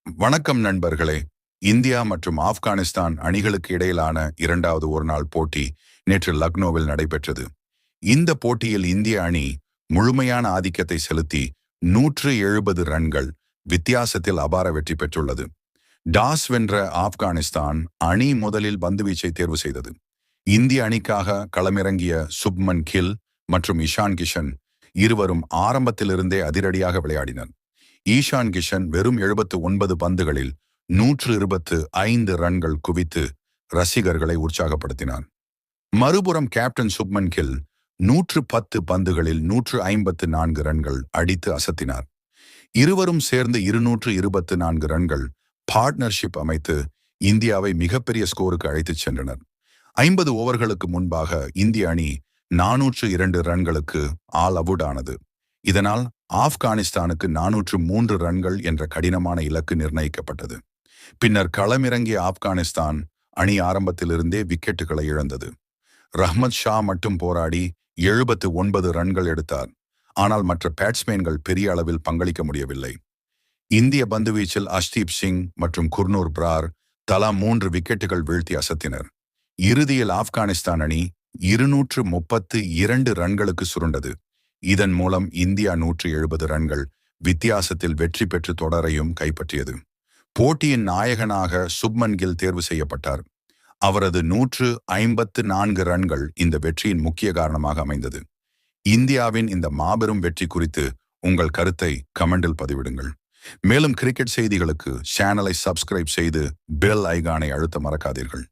வணக்கம் நண்பர்களே. இந்தியா மற்றும் ஆப்கானிஸ்தான் அணிகளுக்கு இடையிலான இரண்டாவது ஒருநாள் போட்டி நேற்று லக்னோவில் நடைபெற்றது. இந்த போட்டியில் இந்திய அணி முழுமையான ஆதிக்கத்தை செலுத்தி 170 ரன்கள் வித்தியாசத்தில் அபார வெற்றி பெற்றுள்ளது. டாஸ் வென்ற ஆப்கானிஸ்தான் அணி முதலில் பந்துவீச்சை தேர்வு செய்தது. இந்திய அணிக்காக களமிறங்கிய சுப்மன் கில் மற்றும் இஷான் கிஷன் இருவரும் ஆரம்பத்திலிருந்தே அதிரடியாக விளையாடினர். ஈஷான் கிஷன் வெறும் 79 பந்துகளில் 125 ரன்கள் குவித்து ரசிகர்களை உற்சாகப்படுத்தினார். மறுபுறம் கேப்டன் சுப்மன் கில் 110 பந்துகளில் 154 ரன்கள் அடித்து அசத்தினார். இருவரும் சேர்ந்து 224 ரன்கள் பார்ட்னர்ஷிப் அமைத்து இந்தியாவை மிகப்பெரிய ஸ்கோருக்கு அழைத்துச் சென்றனர். 50 ஓவர்களுக்கு முன்பாக இந்திய அணி 402 ரன்களுக்கு ஆல் அவுட் ஆனது. இதனால் ஆப்கானிஸ்தானுக்கு 403 ரன்கள் என்ற கடினமான இலக்கு நிர்ணயிக்கப்பட்டது. பின்னர் களமிறங்கிய ஆப்கானிஸ்தான் அணி ஆரம்பத்திலிருந்தே விக்கெட்டுகளை இழந்தது. ரஹ்மத் ஷா மட்டும் போராடி 79 ரன்கள் எடுத்தார். ஆனால் மற்ற பேட்ஸ்மேன்கள் பெரிய அளவில் பங்களிக்க முடியவில்லை. இந்திய பந்துவீச்சில் அஷ்தீப் சிங் மற்றும் குர்னூர் பிரார் தலா 3 விக்கெட்டுகள் வீழ்த்தி அசத்தினர். இறுதியில் ஆப்கானிஸ்தான் அணி 232 ரன்களுக்கு சுருண்டது. இதன் மூலம் இந்தியா 170 ரன்கள் வித்தியாசத்தில் வெற்றி பெற்று தொடரையும் கைப்பற்றியது. போட்டியின் நாயகனாக சுப்மன் கில் தேர்வு செய்யப்பட்டார். அவரது 154 ரன்கள் இந்த வெற்றியின் முக்கிய காரணமாக அமைந்தது. இந்தியாவின் இந்த மாபெரும் வெற்றி குறித்து உங்கள் கருத்தை கமெண்டில் பதிவிடுங்கள். மேலும் கிரிக்கெட் செய்திகளுக்கு சேனலை சப்ஸ்கிரைப் செய்து பெல் ஐகானை அழுத்த மறக்காதீர்கள்.